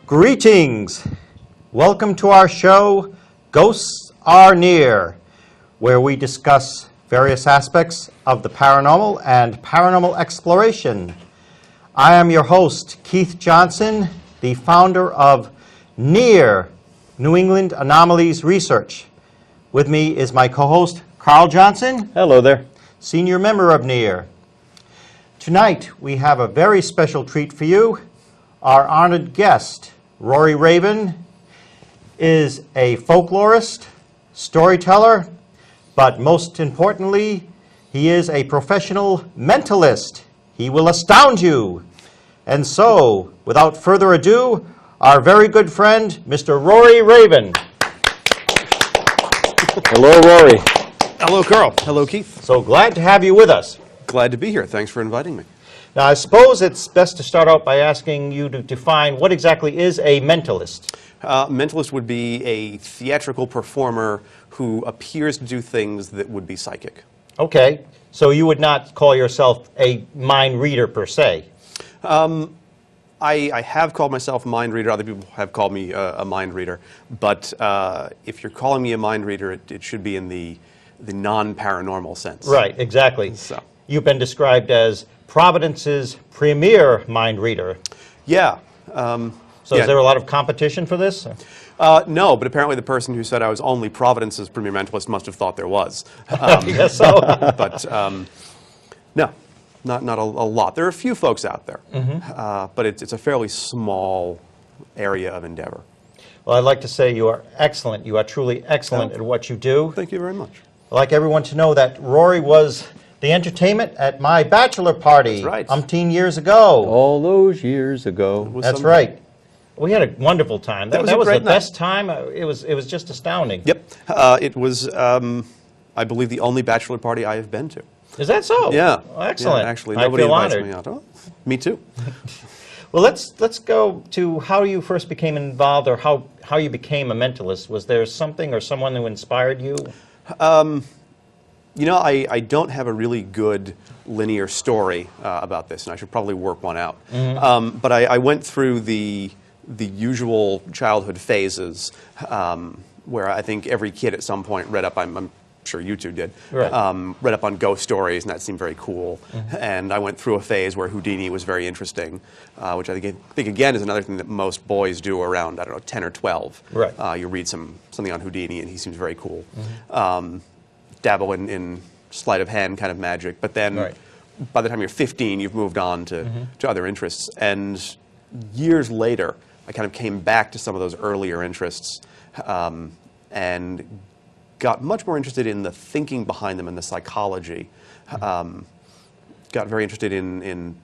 Greetings! Welcome to our show, Ghosts Are Near, where we discuss various aspects of the paranormal and paranormal exploration. I am your host, Keith Johnson, the founder of N.E.A.R, New England Anomalies Research. With me is my co-host, Carl Johnson. Hello there. Senior member of N.E.A.R. Tonight, we have a very special treat for you. Our honored guest, Rory Raven, is a folklorist, storyteller, but most importantly, he is a professional mentalist. He will astound you. And so, without further ado, our very good friend, Mr. Rory Raven. Hello, Rory. Hello, Carl. Hello, Keith. So glad to have you with us. Glad to be here. Thanks for inviting me. Now, I suppose it's best to start out by asking you to define what exactly is a mentalist. Mentalist would be a theatrical performer who appears to do things that would be psychic. Okay, so you would not call yourself a mind reader per se? I have called myself a mind reader. Other people have called me a mind reader. But if you're calling me a mind reader, it should be in the non-paranormal sense. Right, exactly. So. You've been described as Providence's premier mind reader. Yeah. So yeah. is there a lot of competition for this? No, but apparently the person who said I was only Providence's premier mentalist must have thought there was. Yes, so. But no, not a lot. There are a few folks out there, but it's a fairly small area of endeavor. Well, I'd like to say you are excellent. You are truly excellent at what you do. Thank you very much. I'd like everyone to know that Rory was the entertainment at my bachelor party. That's right. Umpteen years ago. All those years ago. That's right. We had a wonderful time. That was the great night. best time. It was just astounding. Yep. It was, I believe, the only bachelor party I have been to. Is that so? Yeah. Well, excellent. Yeah, actually, I nobody feel invites honored. me out. Oh, me too. Well, let's go to how you first became involved, or how you became a mentalist. Was there something or someone who inspired you? You know, I don't have a really good linear story about this, and I should probably work one out. But I went through the usual childhood phases where I think every kid at some point read up, I'm sure you two did, right. read up on ghost stories, and that seemed very cool. And I went through a phase where Houdini was very interesting, which I think again is another thing that most boys do around, I don't know, 10 or 12. Right. You read something on Houdini, and he seems very cool. Dabble in sleight of hand kind of magic, but then right. by the time you're 15, you've moved on to other interests. And years later, I kind of came back to some of those earlier interests and got much more interested in the thinking behind them and the psychology. Got very interested in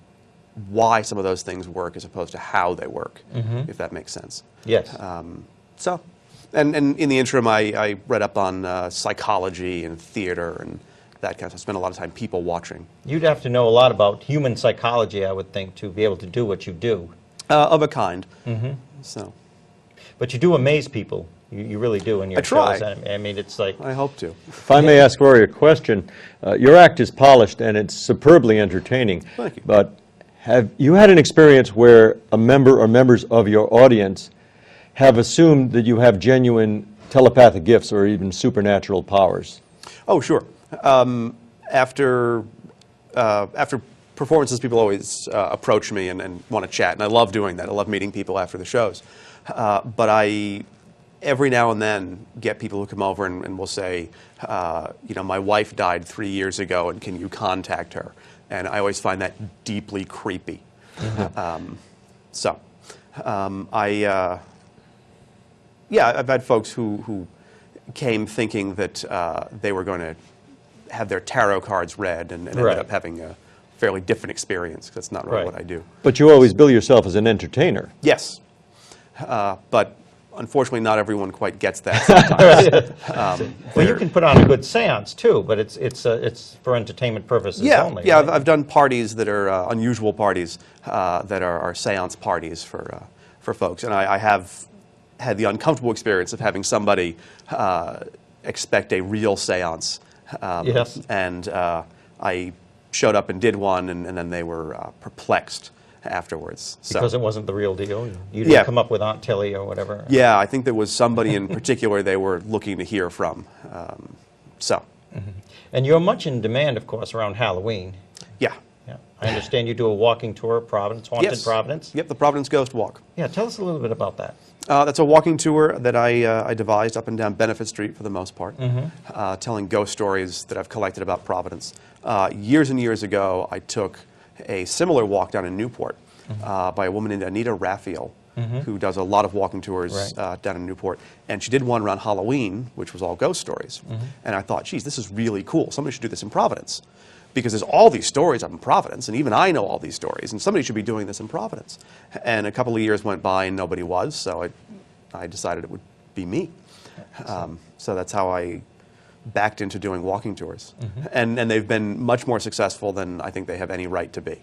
why some of those things work as opposed to how they work, if that makes sense. Yes. And in the interim, I read up on psychology and theater and that kind of stuff. I spent a lot of time people watching. You'd have to know a lot about human psychology, I would think, to be able to do what you do. Of a kind. So. But you do amaze people. You really do in your I try. shows. I mean, it's like... I hope to. If I may ask Rory a question, your act is polished and it's superbly entertaining. Thank you. But have you had an experience where a member or members of your audience have assumed that you have genuine telepathic gifts or even supernatural powers? Oh, sure. After performances, people always approach me and want to chat, and I love doing that. I love meeting people after the shows. But I, every now and then, get people who come over and will say, you know, my wife died 3 years ago, and can you contact her? And I always find that deeply creepy. Yeah, I've had folks who came thinking that they were going to have their tarot cards read and ended up having a fairly different experience, because that's not really what I do. But you always bill yourself as an entertainer. Yes. But unfortunately, not everyone quite gets that sometimes. well, you can put on a good seance, too, but it's for entertainment purposes only. Yeah, right? I've done parties that are unusual parties that are seance parties for folks. And I have had the uncomfortable experience of having somebody expect a real seance. Yes. And I showed up and did one, and then they were perplexed afterwards. So. Because it wasn't the real deal? You didn't Yeah. come up with Aunt Tilly or whatever? Yeah, I think there was somebody in particular they were looking to hear from. So. And you're much in demand, of course, around Halloween. Yeah. Yeah. I understand you do a walking tour of Providence, Haunted Yes. Providence. Yep, the Providence Ghost Walk. Yeah, tell us a little bit about that. That's a walking tour that I devised up and down Benefit Street for the most part, telling ghost stories that I've collected about Providence. Years and years ago, I took a similar walk down in Newport by a woman named N.E.A.R, who does a lot of walking tours down in Newport. And she did one around Halloween, which was all ghost stories. And I thought, geez, this is really cool. Somebody should do this in Providence. Because there's all these stories up in Providence, and even I know all these stories, and somebody should be doing this in Providence. And a couple of years went by and nobody was, so I decided it would be me. So that's how I backed into doing walking tours. And they've been much more successful than I think they have any right to be.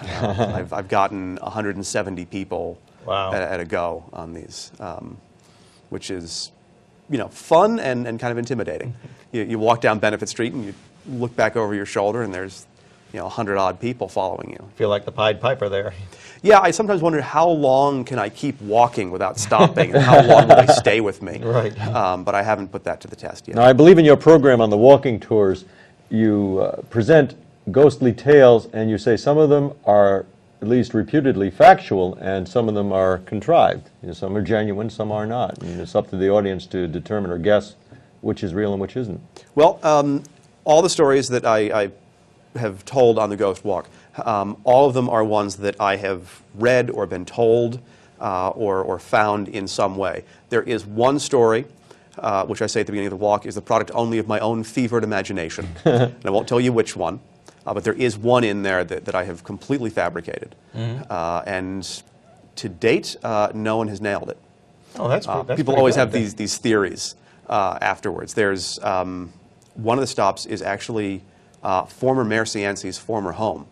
I've gotten 170 people Wow. at a go on these, which is, fun and kind of intimidating. You walk down Benefit Street and you look back over your shoulder and there's 100-odd people following you. Feel like the Pied Piper there. Yeah, I sometimes wonder how long can I keep walking without stopping and how long will they stay with me. Right. But I haven't put that to the test yet. Now, I believe in your program on the walking tours, you present ghostly tales, and you say some of them are at least reputedly factual, and some of them are contrived. Some are genuine, some are not. And it's up to the audience to determine or guess which is real and which isn't. Well, all the stories that I have told on the Ghost Walk, all of them are ones that I have read or been told or found in some way. There is one story, which I say at the beginning of the walk, is the product only of my own fevered imagination. And I won't tell you which one, but there is one in there that I have completely fabricated. And to date, no one has nailed it. Oh, that's People always have these theories afterwards. There's one of the stops is actually former Mayor Cianci's former home.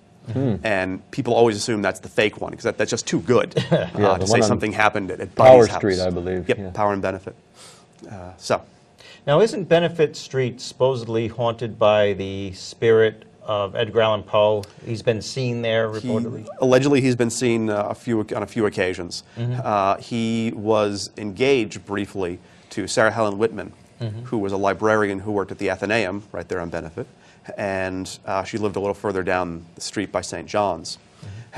And people always assume that's the fake one, because that's just too good to say something happened at Power Buddy's house. Street, I believe. Yep, Yeah. Power and Benefit. So, Now, isn't Benefit Street supposedly haunted by the spirit of Edgar Allan Poe? He's been seen there, reportedly. allegedly he's been seen on a few occasions. He was engaged briefly to Sarah Helen Whitman, who was a librarian who worked at the Athenaeum right there on Benefit. And she lived a little further down the street by St. John's.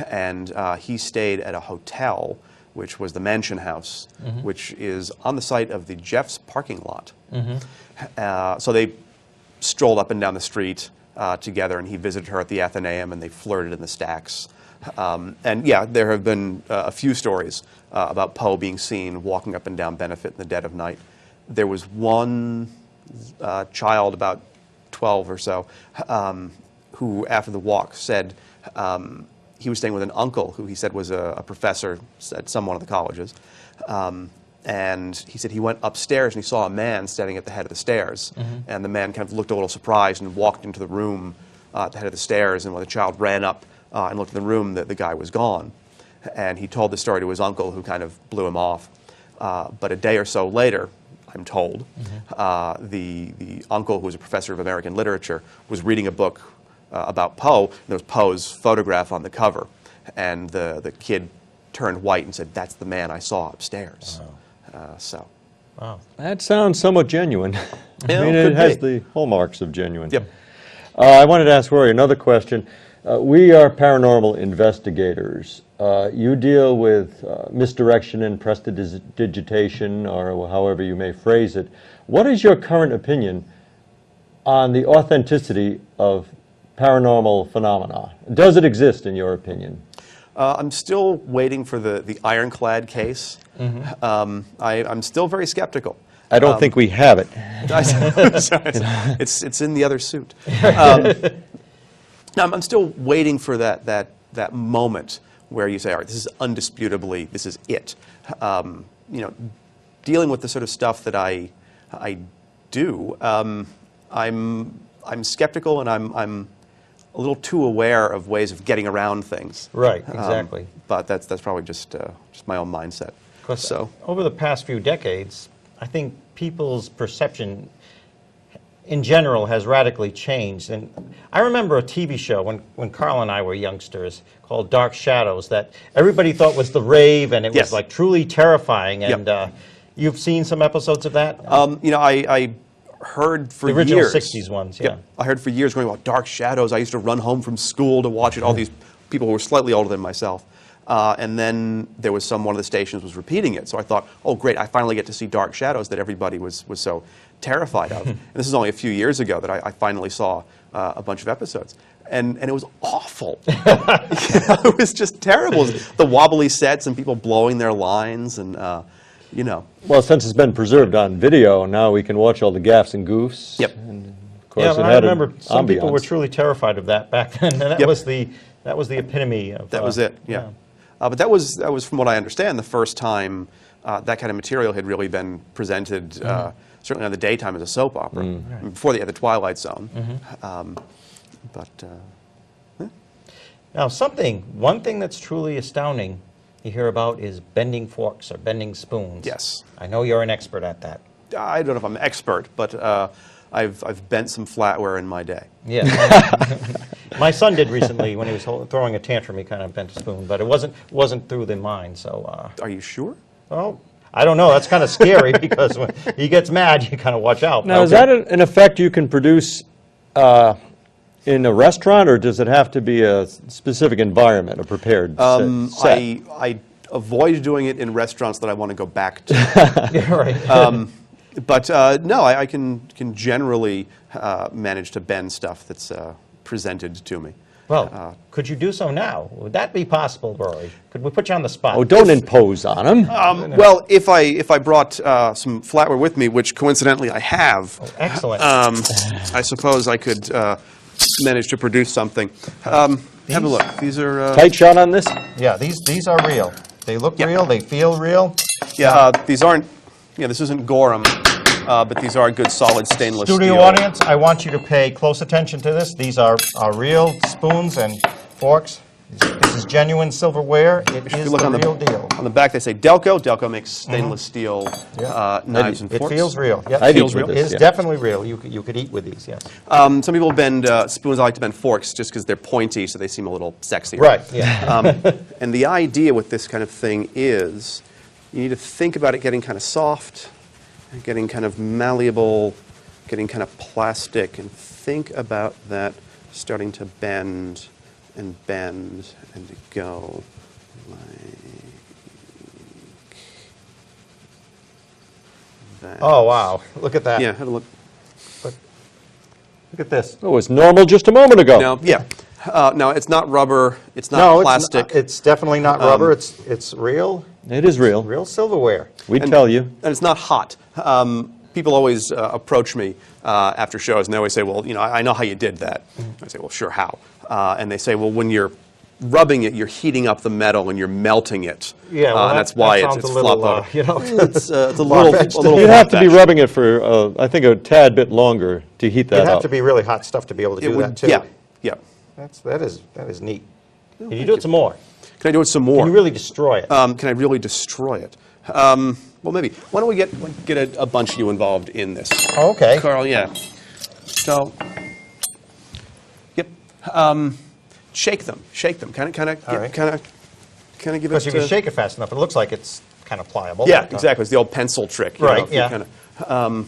And he stayed at a hotel, which was the Mansion House, which is on the site of the Jeff's parking lot. So they strolled up and down the street together, and he visited her at the Athenaeum, and they flirted in the stacks. And yeah, there have been a few stories about Poe being seen walking up and down Benefit in the dead of night. There was one child, about 12 or so, who after the walk said he was staying with an uncle who he said was a professor at some one of the colleges. And he said he went upstairs and he saw a man standing at the head of the stairs. And the man kind of looked a little surprised and walked into the room at the head of the stairs. And when the child ran up and looked in the room, the guy was gone. And he told the story to his uncle, who kind of blew him off. But a day or so later, I'm told, the uncle, who was a professor of American literature, was reading a book about Poe, and there was Poe's photograph on the cover. And the kid turned white and said, "That's the man I saw upstairs." Wow. That sounds somewhat genuine. Yeah, I mean, could it has be. the hallmarks of genuine. Yep. I wanted to ask Rory another question. We are paranormal investigators. You deal with misdirection and prestidigitation, or however you may phrase it. What is your current opinion on the authenticity of paranormal phenomena? Does it exist, in your opinion? I'm still waiting for the ironclad case. I'm still very skeptical. I don't think we have it. It's in the other suit. I'm still waiting for that moment where you say, all right, this is undisputably, this is it. Dealing with the sort of stuff that I do, I'm skeptical, and I'm a little too aware of ways of getting around things. Right, exactly. But that's probably just my own mindset. Over the past few decades, I think people's perception in general has radically changed. And I remember a TV show when Carl and I were youngsters called Dark Shadows that everybody thought was the rave, and it Yes. was like truly terrifying. Yep. And you've seen some episodes of that? You know, I heard for The original years. 60s ones, yeah. I heard for years going about Dark Shadows. I used to run home from school to watch it. All these people who were slightly older than myself. And then there was one of the stations was repeating it. So I thought, oh, great, I finally get to see Dark Shadows that everybody was so terrified of. And this is only a few years ago that I finally saw a bunch of episodes. And it was awful. It was just terrible. It was the wobbly sets and people blowing their lines and, you know. Well, since it's been preserved on video, now we can watch all the gaffes and goofs. Yep. And of course, Yeah, it but I had an remember some people were ambiance. truly terrified of that back then. And that Yep. was the epitome of That was it, yeah. But that was, from what I understand, the first time that kind of material had really been presented, certainly on the daytime as a soap opera, before the Twilight Zone. Now, one thing that's truly astounding you hear about is bending forks or bending spoons. Yes. I know you're an expert at that. I don't know if I'm an expert, but I've bent some flatware in my day. Yeah. My son did recently when he was throwing a tantrum. He kind of bent a spoon, but it wasn't through the mind. So, Are you sure? well, I don't know. That's kind of scary because when he gets mad, you kind of watch out. Now, is Okay. that an effect you can produce in a restaurant, or does it have to be a specific environment, a prepared set? I avoid doing it in restaurants that I want to go back to. Yeah, right. But no, I can generally manage to bend stuff that's presented to me. Well, could you do so now? Would that be possible, Rory? Could we put you on the spot? Oh, don't impose on them. Well, if I brought some flatware with me, which coincidentally I have, Excellent. I suppose I could manage to produce something. Have a look. These are Tight shot on this? Yeah, these are real. They look Yeah. real. They feel real. these aren't. Yeah, this isn't Gorham, but these are good solid stainless Studio steel. audience, I want you to pay close attention to this. These are real spoons and forks. This is genuine silverware. It If you is look the on real deal. On the back, they say Delco. Delco makes stainless steel knives and It forks. feels real. Yep. I'd eat Feels with real. It this, is yeah. definitely real. You could eat with these, yes. Some people bend spoons. I like to bend forks just because they're pointy, so they seem a little sexy. Right, yeah. And the idea with this kind of thing is you need to think about it getting kind of soft, getting kind of malleable, getting kind of plastic, and think about that starting to bend and go like that. Oh, wow. Look at that. Yeah, have a look. Look at this. It was normal just a moment ago. No, yeah. No, it's not rubber. It's not No, plastic. it's definitely not rubber. It's real It is real. silverware. We tell you. And it's not hot. People always approach me after shows, and they always say, well, you know, I know how you did that. I say, well, sure, how? And they say, well, when you're rubbing it, you're heating up the metal and you're melting it. Yeah, well, and that's why that it's sounds a little, flop over. you know. It's a far-fetched. little You'd have to be far-fetched. rubbing it for, I think, a tad bit longer to heat that It'd have up. to be really hot stuff to be able to It do would- that, too. Yeah. That is neat. Can you do it some more? Can I do it some more? Can you really destroy it? Can I really destroy it? Well, maybe. Why don't we get a bunch of you involved in this? Oh, okay. Carl, yeah. So, yep. Shake them. Kind All right. of give it. Because you can shake it fast enough. It looks like it's kind of pliable. Yeah, but, exactly. It's the old pencil trick. You Right, know, if you yeah. kinda,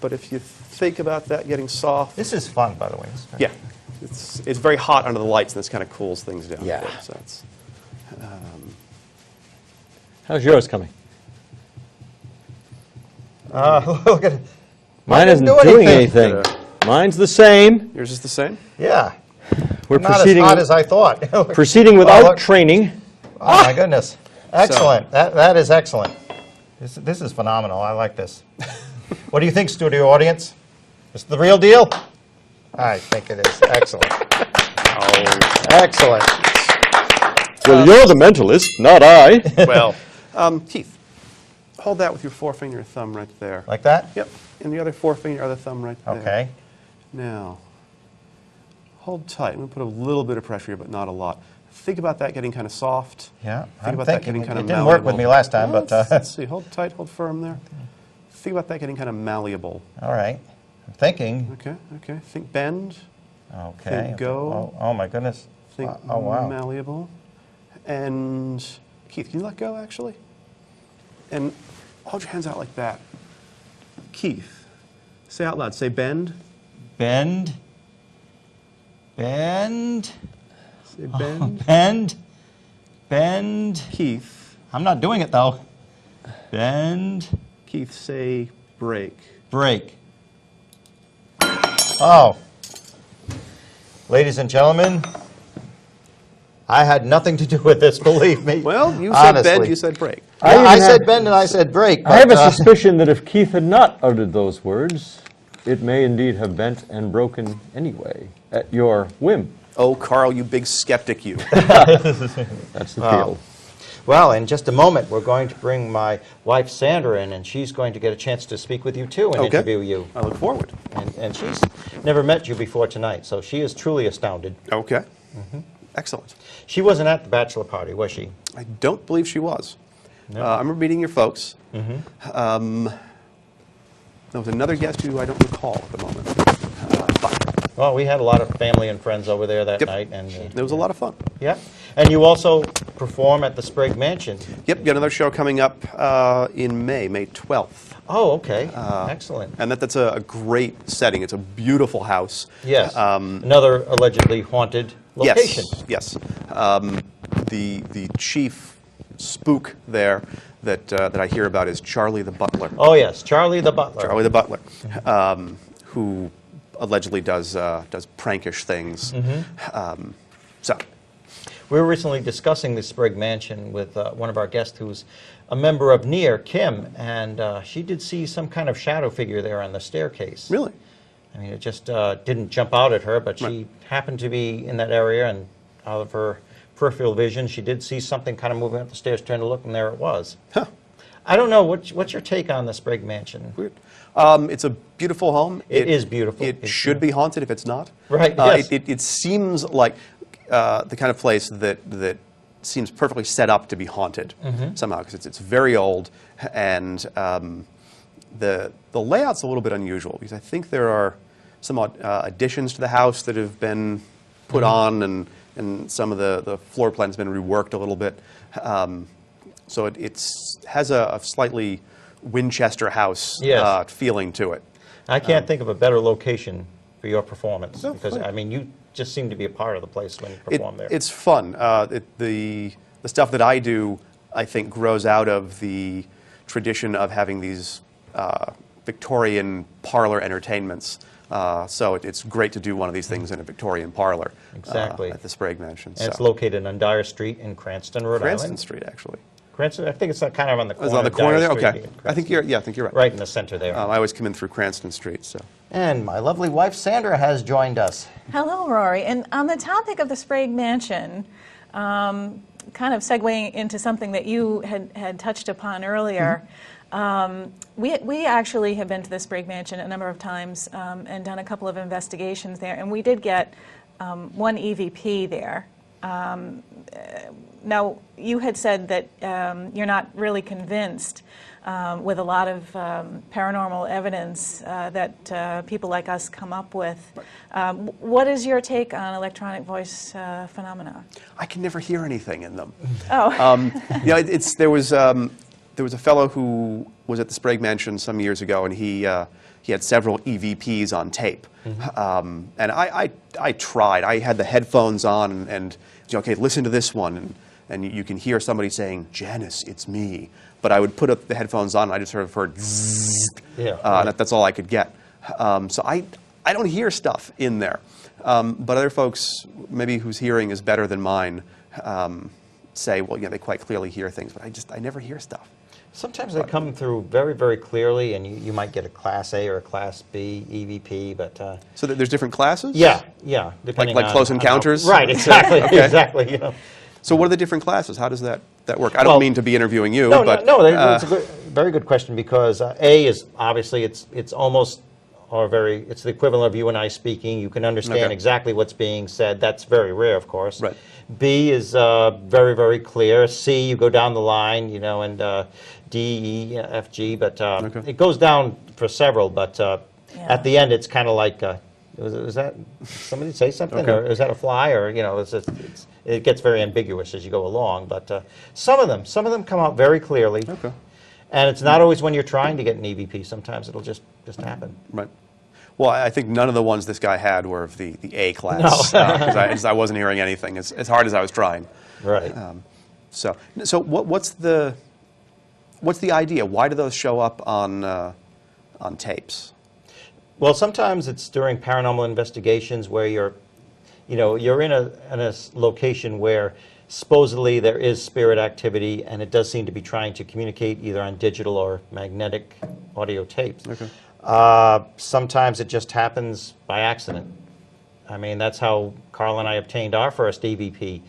but if you think about that getting soft, This is fun, by the way. yeah, it's very hot under the lights, and this kind of cools things down. Yeah. a bit, so it's, How's yours coming? Look at it. Mine isn't do doing anything. anything. Mine's the same. yours is the same. Yeah. We're Not as proceeding, hot as I thought. Oh, proceeding without look. training. my goodness. Excellent. That is excellent. This is phenomenal. I like this. What do you think, studio audience? Is it the real deal? I think it is. Excellent. Excellent. Well, you're the mentalist, not I. Well, Keith, hold that with your forefinger and thumb right there. Like that? Yep, and the other forefinger, other thumb right there. Okay. Now, hold tight. I'm going to put a little bit of pressure here, but not a lot. Think about that getting kind of soft. Yeah, Think I'm about that thinking. getting kind It of didn't work with malleable. me last time, Well, but let's see. Hold tight, hold firm there. Think about that getting kind of malleable. all right. thinking. Okay, okay. Think bend. Okay. Think go. Oh, my goodness. Think Oh, wow. malleable. And Keith, can you let go, actually? And hold your hands out like that. Keith, say out loud. Say bend. Bend. Bend. Say bend. Bend. Bend. Keith. I'm not doing it, though. Bend. Keith, say break. Break. Oh. Ladies and gentlemen, I had nothing to do with this, believe me. Well, you said Honestly. bend, you said break. Yeah, I said bend and I said break. I have but, a suspicion that if Keith had not uttered those words, it may indeed have bent and broken anyway, at your whim. Oh, Carl, you big skeptic, you. That's the Wow. deal. Well, in just a moment, we're going to bring my wife, Sandra, in, and she's going to get a chance to speak with you, too, and Okay. interview you. I look forward. And she's never met you before tonight, so she is truly astounded. Okay. Excellent. She wasn't at the bachelor party, was she? I don't believe she was. No. I remember meeting your folks. There was another guest who I don't recall at the moment. But Well, we had a lot of family and friends over there that Yep. night, and it was a lot of fun. yeah. And you also perform at the Sprague Mansion. Yep, got another show coming up in May 12th. Oh, okay. Excellent. And that's a great setting. It's a beautiful house. Yes. Another allegedly haunted location. Yes, yes. The chief spook there that I hear about is Charlie the Butler. Oh, yes. Charlie the Butler. Charlie the Butler, who allegedly does prankish things. So, We were recently discussing the Sprague Mansion with one of our guests who's a member of N.E.A.R, Kim, and she did see some kind of shadow figure there on the staircase. really? I mean, it just didn't jump out at her, but she Right. happened to be in that area, and out of her peripheral vision, she did see something kind of moving up the stairs, trying to look, and there it was. Huh. I don't know, what's your take on the Sprague Mansion? Weird. It's a beautiful home. It is beautiful. It It's should be haunted if it's not. Right, yes. It seems like the kind of place that seems perfectly set up to be haunted somehow, because it's very old, and the layout's a little bit unusual, because I think there are some additions to the house that have been put on, and some of the floor plan's been reworked a little bit. So it has a slightly Winchester House Yes. feeling to it. I can't think of a better location for your performance, No, because, fine. I mean, you just seem to be a part of the place when you perform there. It's fun. The stuff that I do, I think, grows out of the tradition of having these Victorian parlor entertainments. So it's great to do one of these things in a Victorian parlor. Exactly. At the Sprague Mansion. And it's So. located on Dyer Street in Cranston, Rhode Cranston Island. Street, actually. Cranston, I think it's kind of on the corner. Is it on the of corner Dyer there? Street Okay. and I think Cranston. you're right. Right in the center there. I always come in through Cranston Street, so. And my lovely wife, Sandra, has joined us. Hello, Rory. And on the topic of the Sprague Mansion, kind of segueing into something that you had touched upon earlier, we actually have been to the Sprague Mansion a number of times and done a couple of investigations there, and we did get one EVP there. Now, you had said that you're not really convinced with a lot of paranormal evidence that people like us come up with. What is your take on electronic voice phenomena? I can never hear anything in them. Oh. There was a fellow who was at the Sprague Mansion some years ago, and he had several EVPs on tape. And I tried. I had the headphones on, and okay, listen to this one, and you can hear somebody saying, "Janice, it's me." But I would put up the headphones on, and I just sort of heard zzz. Yeah. That's all I could get. So I don't hear stuff in there. But other folks, maybe whose hearing is better than mine, say, well, yeah, they quite clearly hear things, but I never hear stuff. Sometimes they come through very, very clearly, and you might get a Class A or a Class B EVP, but... So there's different classes? yeah, depending Like on... Close on Encounters? Right, exactly, Okay. exactly, you know. So what are the different classes? How does that work? I don't Well, mean to be interviewing you, No, but... it's a very good question, because A is, obviously, it's almost, it's the equivalent of you and I speaking. You can understand Okay. exactly what's being said. That's very rare, of course. Right. B is very, very clear. C, you go down the line, you know, and D, E, F, G, but Okay. it goes down for several, but Yeah. At the end, it's kind of like, was that, somebody say something? Okay. Or is that a fly? Or, you know, it gets very ambiguous as you go along. But some of them come out very clearly. Okay. And it's not always when you're trying to get an EVP. Sometimes it'll just happen. Right. Well, I think none of the ones this guy had were of the A class. No. Because I wasn't hearing anything as hard as I was trying. Right. So what's the idea? Why do those show up on tapes? Well, sometimes it's during paranormal investigations where you're in a location where supposedly there is spirit activity, and it does seem to be trying to communicate either on digital or magnetic audio tapes. Okay. Sometimes it just happens by accident. I mean, that's how Carl and I obtained our first EVP.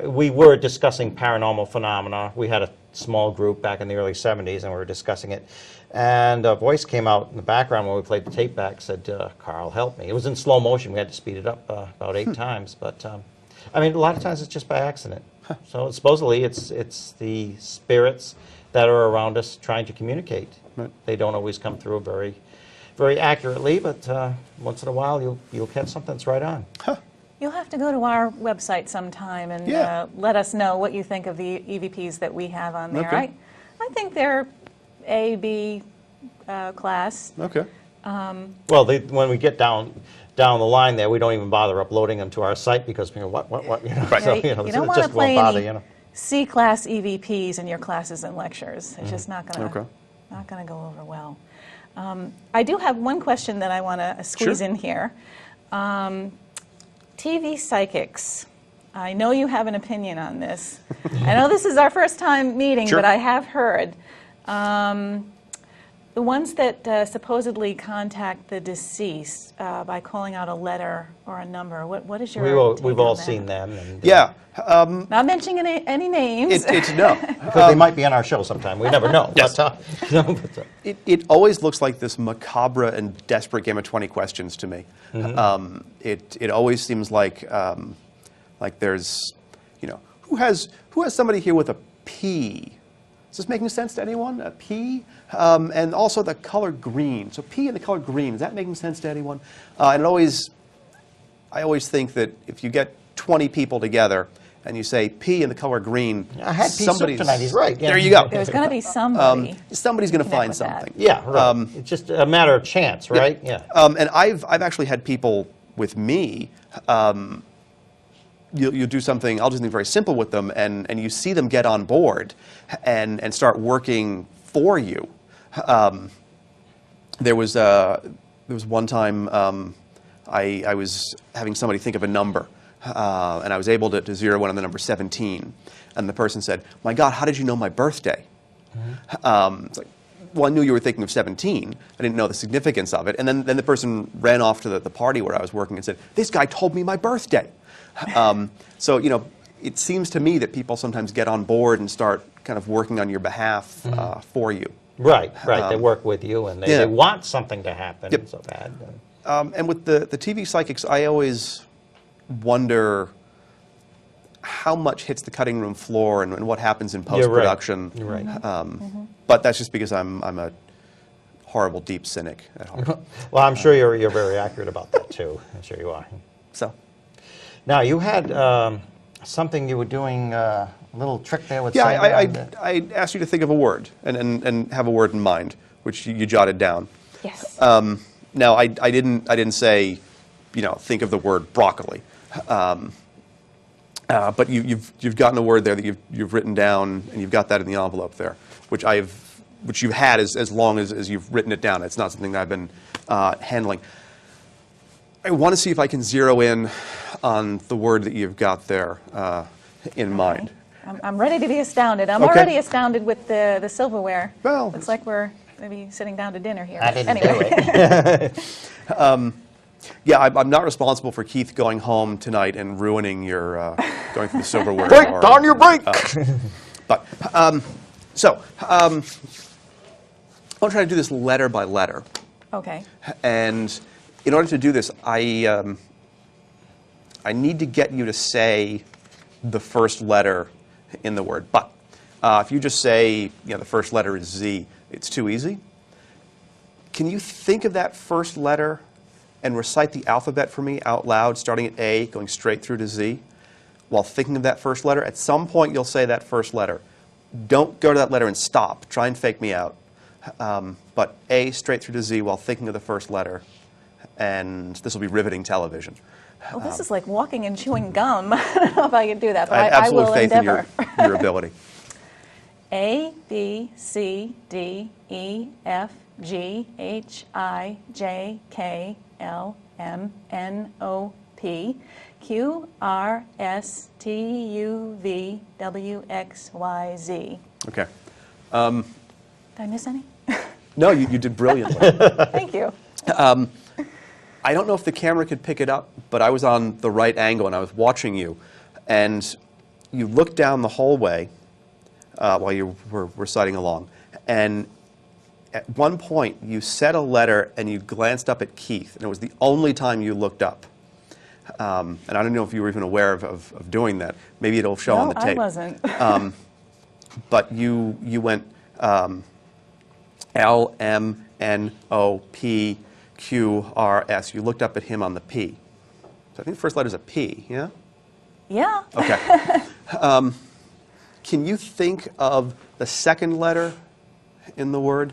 We were discussing paranormal phenomena. We had a small group back in the early 70s, and we were discussing it. And a voice came out in the background when we played the tape back, said, Carl, help me. It was in slow motion. We had to speed it up about 8 times. But, I mean, a lot of times it's just by accident. So supposedly it's the spirits that are around us trying to communicate. Right. They don't always come through very, very accurately, but once in a while you'll catch something that's right on. You'll have to go to our website sometime and Yeah. let us know what you think of the EVPs that we have on there. Okay. I think they're A, B class. Okay. Well, when we get down the line there, we don't even bother uploading them to our site because what, you know. Right. So, You it don't want to just play won't bother, any you know. C-class EVPs in your classes and lectures. It's just not going Okay. to go over well. I do have one question that I want to squeeze Sure. in here. TV psychics. I know you have an opinion on this. I know this is our first time meeting, Sure. but I have heard. The ones that supposedly contact the deceased by calling out a letter or a number, what is your take We've on all that? seen them. And, Yeah. Not mentioning any names. It's no. because they might be on our show sometime. We never know. Yes. But, It always looks like this macabre and desperate game of 20 questions to me. It always seems like there's, who has somebody here with a P? Is this making sense to anyone? A P? And also the color green. So P and the color green, is that making sense to anyone? And I always think that if you get 20 people together and you say P and the color green, I had pea soup somebody's tonight. He's right. Yeah. There you go. There's going to be somebody. Somebody's going to connect find with that. something. Yeah, right. It's just a matter of chance, right? Yeah. And I've actually had people with me. You'll do something. I'll do something very simple with them, and you see them get on board, and start working for you. There was one time I was having somebody think of a number, and I was able to zero in on the number 17, and the person said, "My God, how did you know my birthday?" It's like, well, I knew you were thinking of 17. I didn't know the significance of it. And then the person ran off to the party where I was working and said, "This guy told me my birthday." So, it seems to me that people sometimes get on board and start kind of working on your behalf for you. Right. They work with you, and they yeah. want something to happen. Yep. So bad. And with the TV psychics, I always wonder how much hits the cutting room floor and what happens in post-production. You're right. But that's just because I'm a horrible, deep cynic at heart. Well, I'm sure you're very accurate about that too. I'm sure you are. So, Now you had something you were doing, a little trick there with. yeah, saying that- I asked you to think of a word and have a word in mind, which you jotted down. Yes. Now, I didn't say, think of the word broccoli. But you've gotten a word there that you've written down, and you've got that in the envelope there, which you've had as long as you've written it down. It's not something that I've been handling. I want to see if I can zero in on the word that you've got there in mind. I'm ready to be astounded. I'm Okay. already astounded with the silverware. Well, Looks like we're maybe sitting down to dinner here. I didn't anyway. do it. Yeah, I'm not responsible for Keith going home tonight and ruining your going through the silverware. Break down your break. But so I want to try to do this letter by letter, Okay. and in order to do this, I need to get you to say the first letter in the word. But if you just say, the first letter is Z, it's too easy. Can you think of that first letter and recite the alphabet for me out loud, starting at A, going straight through to Z, while thinking of that first letter? At some point, you'll say that first letter. Don't go to that letter and stop. Try and fake me out. But A, straight through to Z, while thinking of the first letter. And this will be riveting television. Well, this is like walking and chewing gum. I don't know if I can do that, but I have I absolute will faith endeavor. in your ability. A, B, C, D, E, F, G, H, I, J, K, L, M, N, O, P, Q, R, S, T, U, V, W, X, Y, Z. Okay. Did I miss any? No, you did brilliantly. Thank you. I don't know if the camera could pick it up, but I was on the right angle and I was watching you. And you looked down the hallway while you were reciting along. And at one point, you said a letter and you glanced up at Keith. And it was the only time you looked up. And I don't know if you were even aware of doing that. Maybe it'll show on the tape. No, I wasn't. But you went L, M, N, O, P, Q, R, S. You looked up at him on the P. So I think the first letter is a P, yeah? Yeah. Okay. Can you think of the second letter in the word?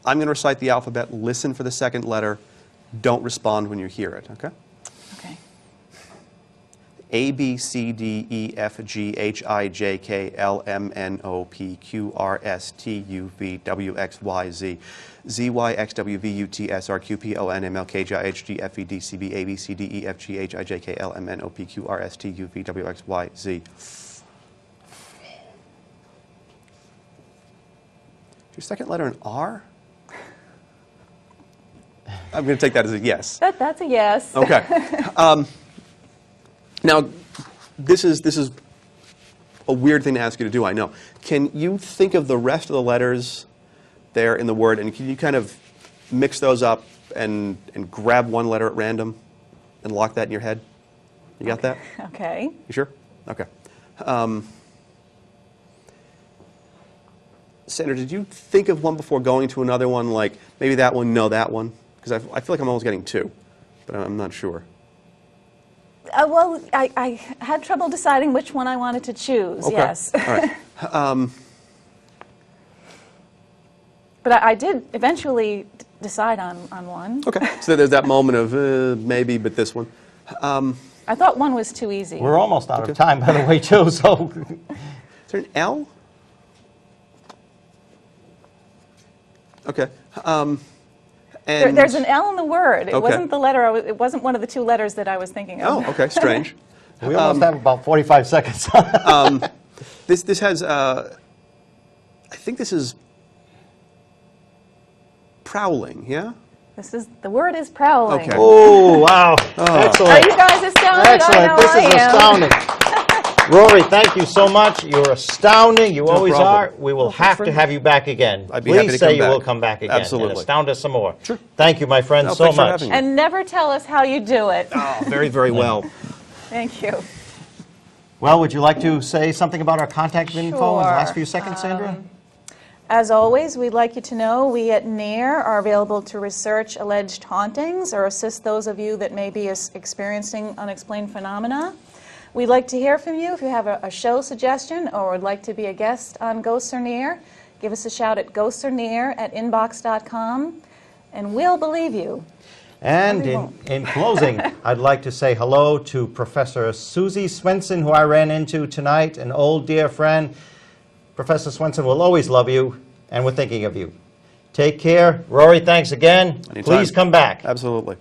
I'm going to recite the alphabet. Listen for the second letter. Don't respond when you hear it, okay? Okay. A, B, C, D, E, F, G, H, I, J, K, L, M, N, O, P, Q, R, S, T, U, V, W, X, Y, Z, Z, Y, X, W, V, U, T, S, R, Q, P, O, N, M, L, K, J, H, G, F, E, D, C, B, A, B, C, D, E, F, G, H, I, J, K, L, M, N, O, P, Q, R, S, T, U, V, W, X, Y, Z. Is your second letter an R? I'm going to take that as a yes. That's a yes. Okay. Now, this is a weird thing to ask you to do, I know. Can you think of the rest of the letters there in the word, and can you kind of mix those up and grab one letter at random and lock that in your head? You got that? Okay. You sure? Okay. Sandra, did you think of one before going to another one, like maybe that one, no, that one? Because I feel like I'm almost getting two, but I'm not sure. Well, I had trouble deciding which one I wanted to choose, Okay. yes. All right. But I did eventually decide on one. Okay. So there's that moment of maybe, but this one. I thought one was too easy. We're almost out of time, by the way, too, so... Is there an L? Okay. And There's an L in the word. It Okay. wasn't the letter. It wasn't one of the two letters that I was thinking of. Oh, okay. Strange. we almost have about 45 seconds. This has. I think this is prowling. Yeah. The word is prowling. Okay. Oh, wow. Are Excellent. you guys astounded? I Excellent. know This I is am. astounding. Rory, thank you so much. You're astounding. You always problem. are. We will have to have you back again. I'd be happy Please to say come you back. will come back again Absolutely. and astound us some more. Sure. Thank you, my friend, No, so thanks for much. having me. And never tell us how you do it. Oh, very, very well. Thank you. Well, would you like to say something about our contact info in the last Sure. few seconds, Sandra? As always, we'd like you to know we at N.E.A.R are available to research alleged hauntings or assist those of you that may be experiencing unexplained phenomena. We'd like to hear from you. If you have a show suggestion or would like to be a guest on Ghosts or N.E.A.R, give us a shout at ghostsor.near@inbox.com, and we'll believe you. And we in, won't. in closing, I'd like to say hello to Professor Susie Swenson, who I ran into tonight, an old dear friend. Professor Swenson will always love you, and we're thinking of you. Take care. Rory, thanks again. Anytime. Please come back. Absolutely.